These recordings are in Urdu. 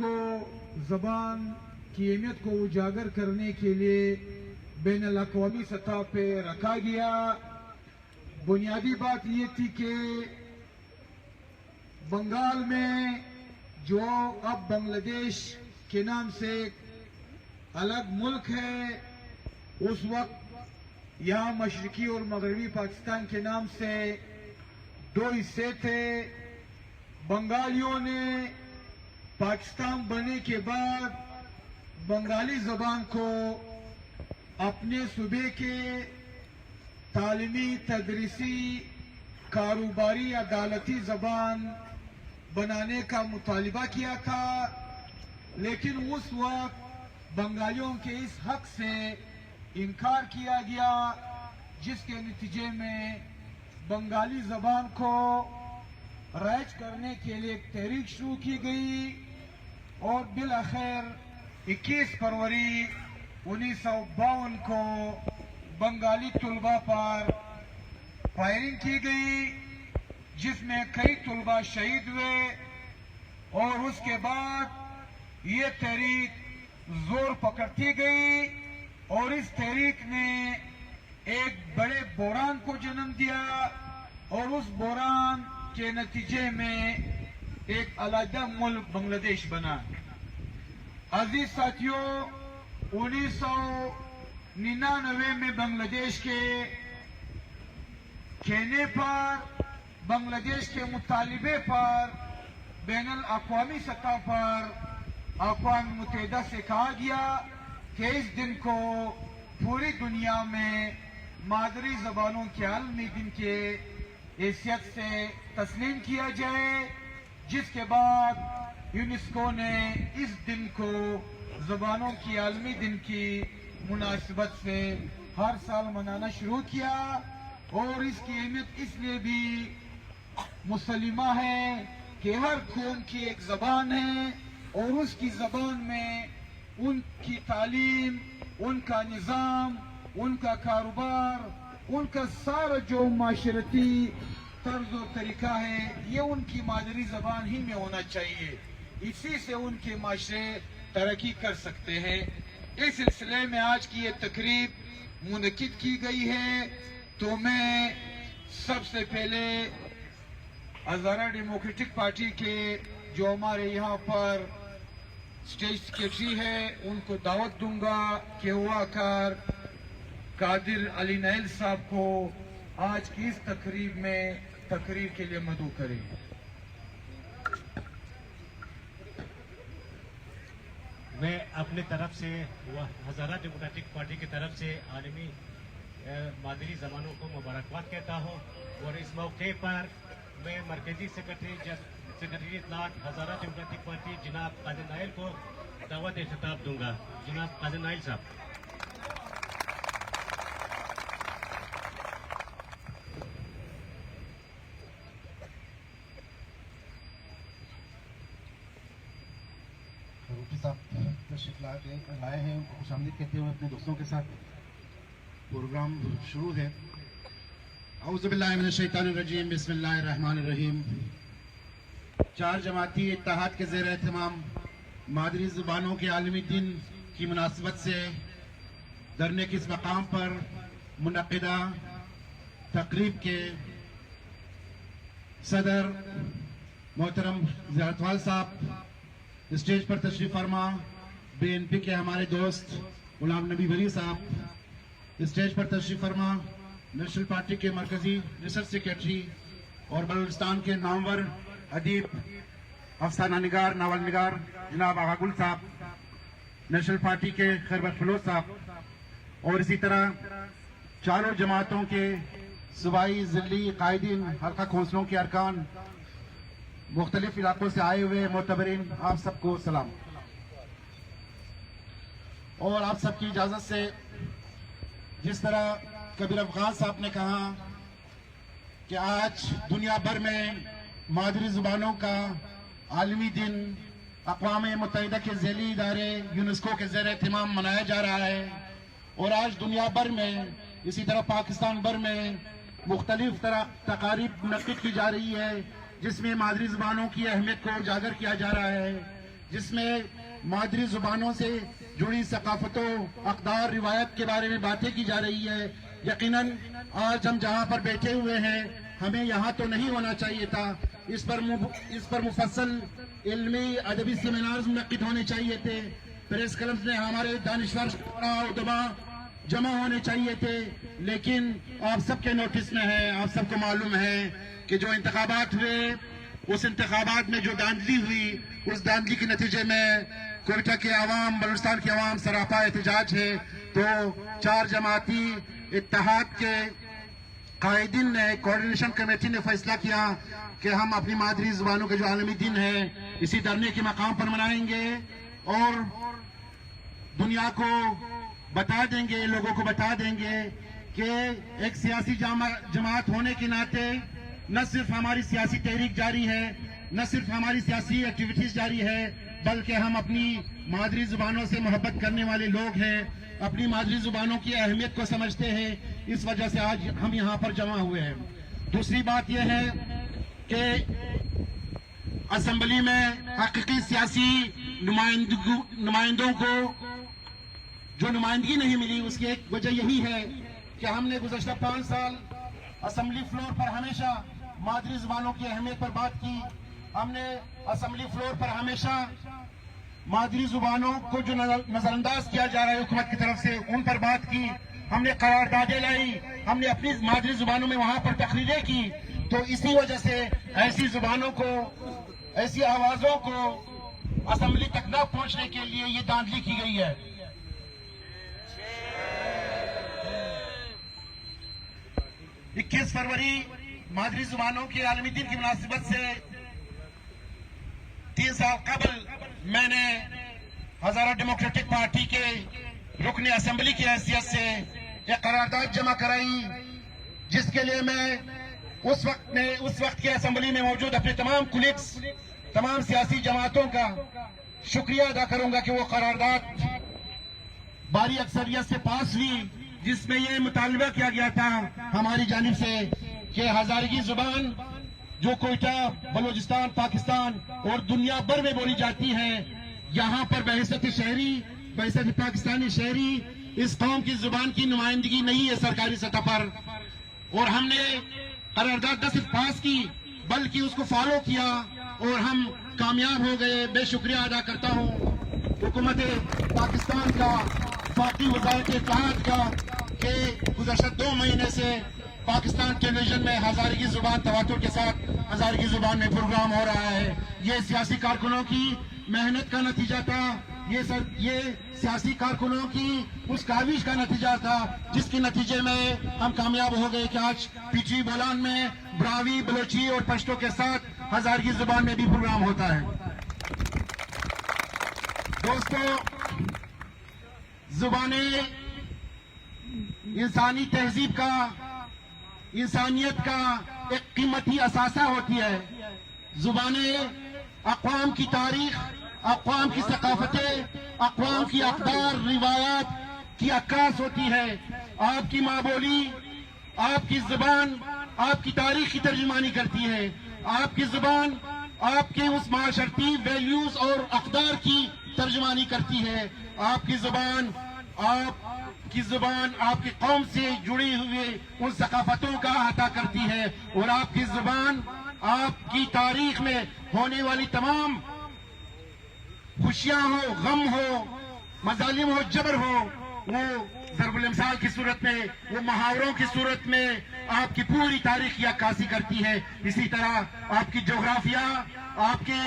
کو زبان کی اہمیت کو اجاگر کرنے کے لیے بین الاقوامی سطح پہ رکھا گیا۔ بنیادی بات یہ تھی کہ بنگال میں جو اب بنگلہ دیش کے نام سے الگ ملک ہے، اس وقت یہاں مشرقی اور مغربی پاکستان کے نام سے دو حصے تھے۔ بنگالیوں نے پاکستان بننے کے بعد بنگالی زبان کو اپنے صوبے کے تعلیمی، تدریسی، کاروباری، عدالتی زبان بنانے کا مطالبہ کیا تھا، لیکن اس وقت بنگالیوں کے اس حق سے انکار کیا گیا، جس کے نتیجے میں بنگالی زبان کو رائج کرنے کے لیے ایک تحریک شروع کی گئی اور بالآخر 21 فروری 1952 کو بنگالی طلباء پر فائرنگ کی گئی، جس میں کئی طلباء شہید ہوئے، اور اس کے بعد یہ تحریک زور پکڑتی گئی اور اس تحریک نے ایک بڑے بحران کو جنم دیا، اور اس بحران کے نتیجے میں ایک علیحدہ ملک بنگلہ دیش بنا۔ عزیز ساتھیوں، 1999 میں بنگلہ دیش کے کہنے پر، بنگلہ دیش کے مطالبے پر بین الاقوامی سطح پر اقوام متحدہ سے کہا گیا کہ اس دن کو پوری دنیا میں مادری زبانوں کے عالمی دن کے حیثیت سے تسلیم کیا جائے، جس کے بعد یونیسکو نے اس دن کو زبانوں کی عالمی دن کی مناسبت سے ہر سال منانا شروع کیا، اور اس کی اہمیت اس لیے بھی مسلمہ ہے کہ ہر قوم کی ایک زبان ہے، اور اس کی زبان میں ان کی تعلیم، ان کا نظام، ان کا کاروبار، ان کا سارا جو معاشرتی طرز و طریقہ ہے، یہ ان کی مادری زبان ہی میں ہونا چاہیے، اسی سے ان کے معاشرے ترقی کر سکتے ہیں۔ اس سلسلے میں آج کی یہ تقریب منعقد کی گئی ہے، تو میں سب سے پہلے ہزارہ ڈیموکریٹک پارٹی کے جو ہمارے یہاں پر اسٹیج سیکریٹری ہے، ان کو دعوت دوں گا کہ ہوا کار قادر علی نائل صاحب کو آج کی اس تقریب میں تقریر کے لیے مدعو کریں۔ میں اپنی طرف سے ہزارہ ڈیموکریٹک پارٹی کی طرف سے عالمی مادری زبانوں کو مبارکباد کہتا ہوں، اور اس موقع پر میں مرکزی سیکرٹری اطلاعات ہزارہ ڈیموکریٹک پارٹی جناب قادر نائل کو دعوت خطاب دوں گا۔ جناب قادر نائل صاحب۔ تشریف لائے ہیں، ان کو خوش آمدید کہتے ہوئے اپنے دوستوں کے ساتھ پروگرام شروع ہے۔ اعوذ باللہ من الشیطان الرجیم، بسم اللہ الرحمن الرحیم۔ چار جماعتی اتحاد کے زیر اہتمام مادری زبانوں کے عالمی دن کی مناسبت سے درنے کے اس مقام پر منعقدہ تقریب کے صدر محترم زیارتوال صاحب، اسٹیج پر تشریف فرما BNP کے ہمارے دوست غلام نبی ولی صاحب، اسٹیج پر تشریف فرما نیشنل پارٹی کے مرکزی ریسرچ سیکریٹری اور بلوچستان کے نامور ادیب، افسانہ نگار، ناول نگار جناب آغا گل صاحب، نیشنل پارٹی کے خیربخش فلوز صاحب، اور اسی طرح چاروں جماعتوں کے صوبائی ضلعی قائدین، حلقہ کونسلوں کے ارکان، مختلف علاقوں سے آئے ہوئے معتبرین، آپ سب کو سلام۔ اور آپ سب کی اجازت سے، جس طرح کبیر افغان صاحب نے کہا کہ آج دنیا بھر میں مادری زبانوں کا عالمی دن اقوام متحدہ کے ذیلی ادارے یونیسکو کے زیر اہتمام منایا جا رہا ہے، اور آج دنیا بھر میں، اسی طرح پاکستان بھر میں مختلف تقاریب منعقد کی جا رہی ہے، جس میں مادری زبانوں کی اہمیت کو اجاگر کیا جا رہا ہے، جس میں مادری زبانوں سے جڑی ثقافتوں، اقدار، روایت کے بارے میں باتیں کی جا رہی ہے. یقیناً آج ہم جہاں پر بیٹھے ہوئے ہیں ہمیں یہاں تو نہیں ہونا چاہیے تھا. اس پر مفصل علمی ادبی سیمینارز منعقد ہونے چاہیے تھے. پریس کلبز میں ہمارے دانشور ادبا جمع ہونے چاہیے تھے. لیکن آپ سب کے نوٹس میں ہے، آپ سب کو معلوم ہے کہ جو انتخابات ہوئے، اس انتخابات میں جو دھاندلی ہوئی، اس دھاندلی کے نتیجے میں کوئٹہ کے عوام، بلوچستان کے عوام سراپا احتجاج ہے. تو 4 جماعتی اتحاد کے قائدین نے، کوارڈینیشن کمیٹی نے فیصلہ کیا کہ ہم اپنی مادری زبانوں کے جو عالمی دن ہے اسی دھرنے کے مقام پر منائیں گے اور دنیا کو بتا دیں گے، لوگوں کو بتا دیں گے کہ ایک سیاسی جماعت ہونے کے ناطے نہ صرف ہماری سیاسی تحریک جاری ہے، نہ صرف ہماری سیاسی ایکٹیویٹیز جاری ہے، بلکہ ہم اپنی مادری زبانوں سے محبت کرنے والے لوگ ہیں، اپنی مادری زبانوں کی اہمیت کو سمجھتے ہیں. اس وجہ سے آج ہم یہاں پر جمع ہوئے ہیں. دوسری بات یہ ہے کہ اسمبلی میں حقیقی سیاسی نمائندوں کو جو نمائندگی نہیں ملی، اس کی ایک وجہ یہی ہے کہ ہم نے گزشتہ 5 سال اسمبلی فلور پر ہمیشہ مادری زبانوں کی اہمیت پر بات کی. ہم نے اسمبلی فلور پر ہمیشہ مادری زبانوں کو جو نظر انداز کیا جا رہا ہے حکومت کی طرف سے، ان پر بات کی. ہم نے قراردادیں لائی، ہم نے اپنی مادری زبانوں میں وہاں پر تقریریں کی. تو اسی وجہ سے ایسی زبانوں کو، ایسی آوازوں کو اسمبلی تک نہ پہنچنے کے لیے یہ دھاندلی کی گئی ہے. 21 فروری مادری زبانوں کے عالمی دن کی مناسبت سے 3 سال قبل میں نے ہزارہ ڈیموکریٹک پارٹی کے رکن اسمبلی کی حیثیت سے ایک قرارداد جمع کرائی، جس کے لیے میں اس وقت کے اسمبلی میں موجود اپنے تمام کولیگز، تمام سیاسی جماعتوں کا شکریہ ادا کروں گا کہ وہ قرارداد بھاری اکثریت سے پاس ہوئی، جس میں یہ مطالبہ کیا گیا تھا ہماری جانب سے کہ ہزارگی زبان جو کوئٹہ، بلوچستان، پاکستان اور دنیا بھر میں بولی جاتی ہے، یہاں پر بحیثیت شہری، بحیثیت پاکستانی شہری اس قوم کی زبان کی نمائندگی نہیں ہے سرکاری سطح پر. اور ہم نے قرارداد نہ صرف پاس کی بلکہ اس کو فالو کیا اور ہم کامیاب ہو گئے. میں شکریہ ادا کرتا ہوں حکومت پاکستان کا، وفاقی وزارت اتحاد کا کہ گزشتہ 2 مہینے سے پاکستان ٹیلی ویژن میں ہزارگی زبان تواتر کے ساتھ ہزارگی زبان میں پروگرام ہو رہا ہے. یہ سیاسی کارکنوں کی محنت کا نتیجہ تھا، یہ سیاسی کارکنوں کی اس کاوش کا نتیجہ تھا، جس کے نتیجے میں ہم کامیاب ہو گئے کہ آج پی ٹی بولان میں براوی، بلوچی اور پشتو کے ساتھ ہزارگی زبان میں بھی پروگرام ہوتا ہے. دوستو، زبانیں انسانی تہذیب کا، انسانیت کا ایک قیمتی اثاثہ ہوتی ہے. زبانیں اقوام کی تاریخ، اقوام کی ثقافتیں، اقوام کی اقدار، روایات کی عکاس ہوتی ہے. آپ کی ماں بولی، آپ کی زبان آپ کی تاریخ کی ترجمانی کرتی ہے. آپ کی زبان آپ کے اس معاشرتی ویلیوز اور اقدار کی ترجمانی کرتی ہے. آپ کی زبان آپ کی قوم سے جڑی ہوئی ان ثقافتوں کا احاطہ کرتی ہے، اور آپ کی زبان آپ کی تاریخ میں ہونے والی تمام خوشیاں ہو، غم ہو، مظالم ہو، جبر ہو، وہ ضرب الامثال کی صورت میں، وہ محاوروں کی صورت میں آپ کی پوری تاریخ کی عکاسی کرتی ہے. اسی طرح آپ کی جغرافیہ، آپ کے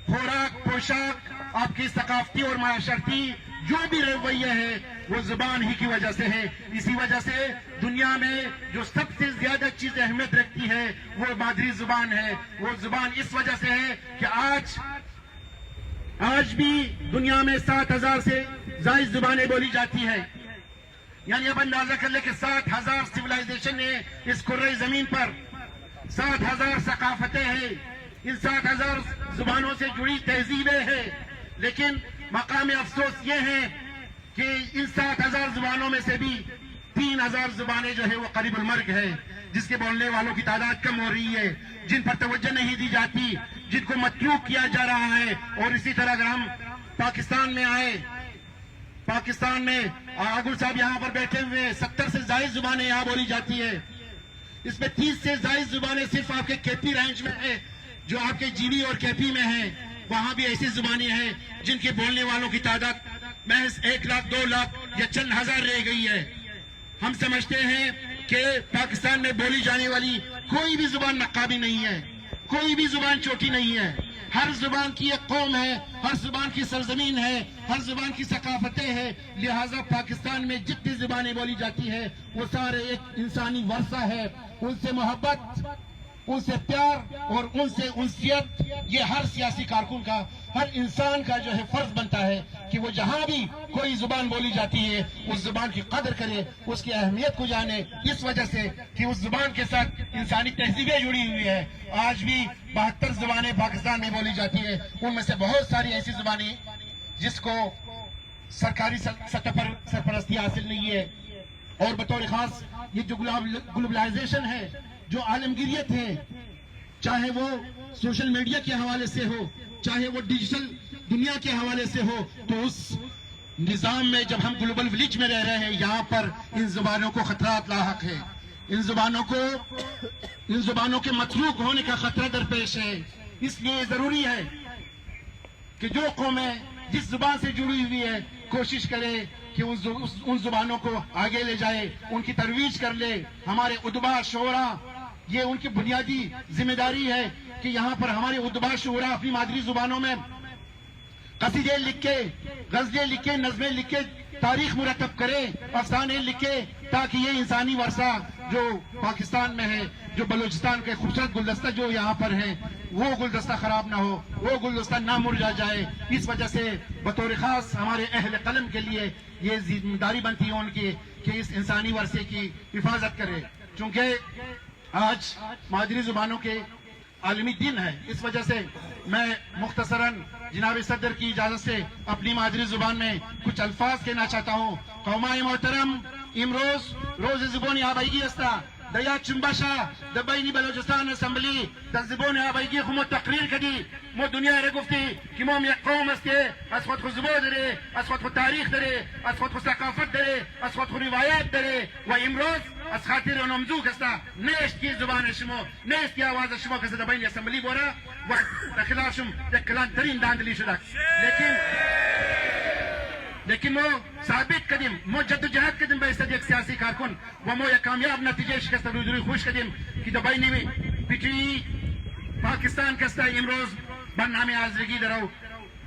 خوراک، پوشاک، آپ کی ثقافتی اور معاشرتی جو بھی رویہ ہے وہ زبان ہی کی وجہ سے ہے. اسی وجہ سے دنیا میں جو سب سے زیادہ چیز اہمیت رکھتی ہے وہ مادری زبان ہے. وہ زبان اس وجہ سے ہے کہ آج بھی دنیا میں 7,000 سے زائد زبانیں بولی جاتی ہیں. یعنی اب اندازہ کر لیں کہ 7,000 سیولائزیشن ہے اس کرۂ زمین پر، 7,000 ثقافتیں ہیں، ان 7,000 زبانوں سے جڑی تہذیبیں ہیں. لیکن مقام افسوس یہ ہے کہ ان 7,000 زبانوں میں سے بھی 3,000 زبانیں جو ہے وہ قریب المرگ ہے. جس کے بولنے والوں کی تعداد کم ہو رہی ہے، جن پر توجہ نہیں دی جاتی، جن کو متروک کیا جا رہا ہے. اور اسی طرح اگر ہم پاکستان میں آئے، پاکستان میں آگل صاحب یہاں پر بیٹھے ہوئے، 70 سے زائد زبانیں یہاں بولی جاتی ہے. اس میں 30 سے زائد زبانیں صرف آپ کے کیپی رینج میں ہیں، جو آپ کے جیلی اور کیپی میں ہیں. وہاں بھی ایسی زبانیں ہیں جن کے بولنے والوں کی تعداد محض 1 لاکھ 2 لاکھ یا چند ہزار رہ گئی ہے. ہم سمجھتے ہیں کہ پاکستان میں بولی جانے والی کوئی بھی زبان نقابی نہیں ہے، کوئی بھی زبان چھوٹی نہیں ہے. ہر زبان کی ایک قوم ہے، ہر زبان کی سرزمین ہے، ہر زبان کی ثقافتیں ہیں. لہٰذا پاکستان میں جتنی زبانیں بولی جاتی ہے وہ سارے ایک انسانی ورثہ ہے. ان سے محبت، ان سے پیار اور ان سے انسیت یہ ہر سیاسی کارکن کا، ہر انسان کا جو ہے فرض بنتا ہے کہ وہ جہاں بھی کوئی زبان بولی جاتی ہے اس زبان کی قدر کرے، اس کی اہمیت کو جانے. اس وجہ سے کہ اس زبان کے ساتھ انسانی تہذیبیں جڑی ہوئی ہے. آج بھی 72 زبانیں پاکستان میں بولی جاتی ہے. ان میں سے بہت ساری ایسی زبانیں جس کو سرکاری سطح پر سرپرستی حاصل نہیں ہے. اور بطور خاص یہ جو گلوبلائزیشن ہے، جو عالمگیریت ہے، چاہے وہ سوشل میڈیا کے حوالے سے ہو، چاہے وہ ڈیجیٹل دنیا کے حوالے سے ہو، تو اس نظام میں جب ہم گلوبل ولیج میں رہ رہے ہیں، یہاں پر ان زبانوں کو خطرات لاحق ہے. ان زبانوں کے متروک ہونے کا خطرہ درپیش ہے. اس لیے ضروری ہے کہ جو قومیں جس زبان سے جڑی ہوئی ہے کوشش کرے کہ ان زبانوں کو آگے لے جائے، ان کی ترویج کر لے. ہمارے ادبا شعراء، یہ ان کی بنیادی ذمہ داری ہے کہ یہاں پر ہمارے ادبا شعراء اپنی مادری زبانوں میں قصیدے لکھ کے، غزلیں لکھ کے، نظمیں لکھ کے تاریخ مرتب کرے، افسانے لکھے، تاکہ یہ انسانی ورثہ جو پاکستان میں ہے، جو بلوچستان کے خوبصورت گلدستہ جو یہاں پر ہے، وہ گلدستہ خراب نہ ہو، وہ گلدستہ نہ مرجھا جائے. اس وجہ سے بطور خاص ہمارے اہل قلم کے لیے یہ ذمہ داری بنتی ہے ان کی کہ اس انسانی ورثے کی حفاظت کرے. چونکہ آج مادری زبانوں کے عالمی دن ہے، اس وجہ سے میں مختصراً جناب صدر کی اجازت سے اپنی مادری زبان میں کچھ الفاظ کہنا چاہتا ہوں. قومای محترم، امروز روز زبان آبایگی است. در یک چنبشا در بین بلوچستان اسمبلی در زبان آبایگی خود تقریر کردی. ما دنیا را گفتی که ما یک قوم است که از خود زبان داره، از خود تاریخ داره، از خود ثقافت داره، از خود روایت داره. و امروز از خاطر نمزوک است، نیست که زبان شما، نیست که آواز شما که در بین اسمبلی بوده و در خلافشم یک کلانترین داندلی شده. لیکن ما ثابت کردیم، ما جدوجہد کردیم به استاد یک سیاسی کارکن و ما یک کامیاب نتیجه شکست روی خوش کردیم که در بین پیچی پاکستان کستا امروز برنامه حاضرگی درو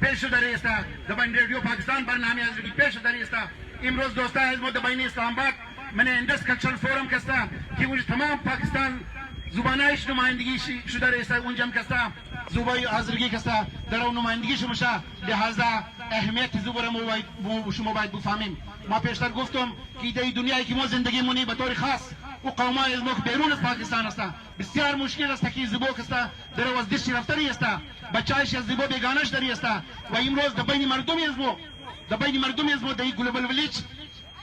پیش داری است. در بین رادیو پاکستان برنامه حاضرگی پیش داری است. امروز دوستا از ما در بین اسلام آباد من اندس کلچرل فورم کستا که اونجا تمام پاکستان زبانایش نمایندگی شده است. اونجا هم کستا زبای حاضرگی کستا در اون نمایندگی شما. لہذا اهمیت زبان شما باید بفهمیم. ما پیشتر گفتم که در دنیایی که ما زندگی مونی بطور خاص و قومای از ما بیرون از پاکستان است، بسیار مشکل است که زبان کستا در از دشت رفتاری است، بچایش از زبان بیگانش داری است. و امروز در بین مردمی از ما در گلوبال ویلیج،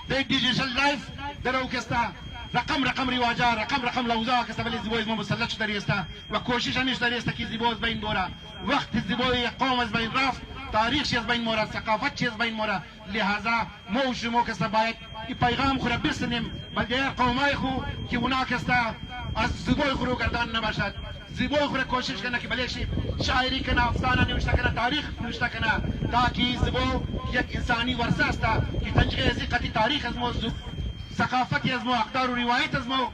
در دیجیتال لایف در او کستا رقم رواجا، رقم لوزا کستا ولی زبان از ما مسلط شده است و کوشش همیش داری است که زبان از بین دوره. وقت زبان قوم از بین رفت، تاریخ از بین مورد، ثقافت از بین مورد. لہذا ما و شما کستا باید این پیغام خود برسونیم به دیگر قومای خو که اونا کستا از زبان خود رو گردان نباشد. زبان خود کوشش کنه که بلیشی شاعری کنه، افسانه نوشته کنه، تاریخ نوشته کنه، تاکہ زبان یک انسانی ورثه است که تنجقه ازی قطعی تاریخ از ما، ثقافتی از ما، اقدار و روایت از ما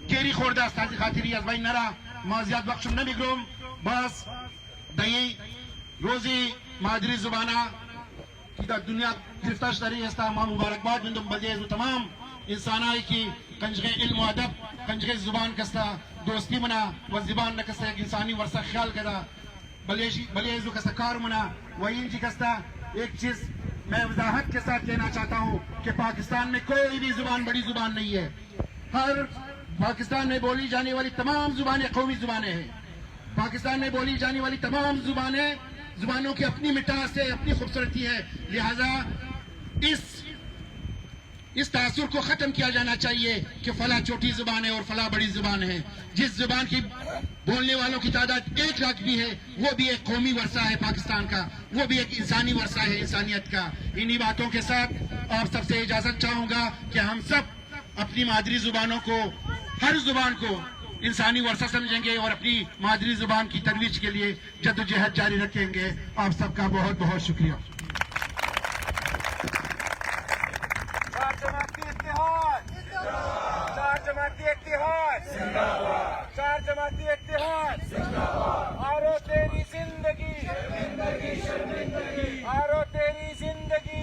گیری خورده است. از خاطری از بین نره. ما زیاد وقتشم نمیگیرم. باز دایی روزی مادری زبانه که در دنیا گرفتار شده است، ما مبارکباد میدم بلدیز و تمام انسانایی که کنجغه علم و ادب، کنجغه زبان کستا دوستی منا و زبان نکستا یک انسانی ورثه خیال کرده بلیز و کستا کار منا. و این چی کستا ایک چیز میں وضاحت کے ساتھ کہنا چاہتا ہوں کہ پاکستان میں کوئی بھی زبان بڑی زبان نہیں ہے. ہر پاکستان میں بولی جانے والی تمام زبانیں قومی زبانیں ہیں. پاکستان میں بولی جانے والی تمام زبانوں کی اپنی مٹاس ہے، اپنی خوبصورتی ہے. لہذا اس اس تاثر کو ختم کیا جانا چاہیے کہ فلاں چھوٹی زبان ہے اور فلاں بڑی زبان ہے. جس زبان کی بولنے والوں کی تعداد 1 لاکھ بھی ہے وہ بھی ایک قومی ورثہ ہے پاکستان کا, وہ بھی ایک انسانی ورثہ ہے انسانیت کا. انہی باتوں کے ساتھ آپ سب سے اجازت چاہوں گا کہ ہم سب اپنی مادری زبانوں کو, ہر زبان کو انسانی ورثہ سمجھیں گے اور اپنی مادری زبان کی ترویج کے لیے جدوجہد جاری رکھیں گے. آپ سب کا بہت بہت شکریہ. جماعتی اتحاد چار جماعتی اتحاد چار جماعتی اتحاد آرو تیری زندگی آرو تیری زندگی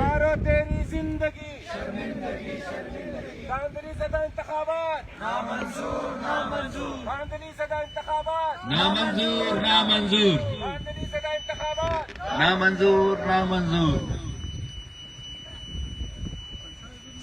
آرو تیری زندگی دھاندلی زدہ انتخابات نامنظور نامنظور دھاندلی زدہ انتخابات نامنظور نامنظور دھاندلی زدہ انتخابات نامنظور نامنظور.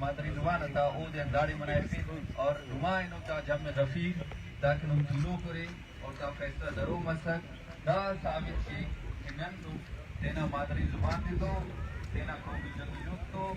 مادری زبان تھا او دے داڑی منائے پھر اور نمائنوں تا جمع رفیق تاکہ نم طولو کرے اور تا فیصلہ درو مسک دا ثابت کی کہ نن تینا مادری زبان دے دو تینا قومی جدوجہد تو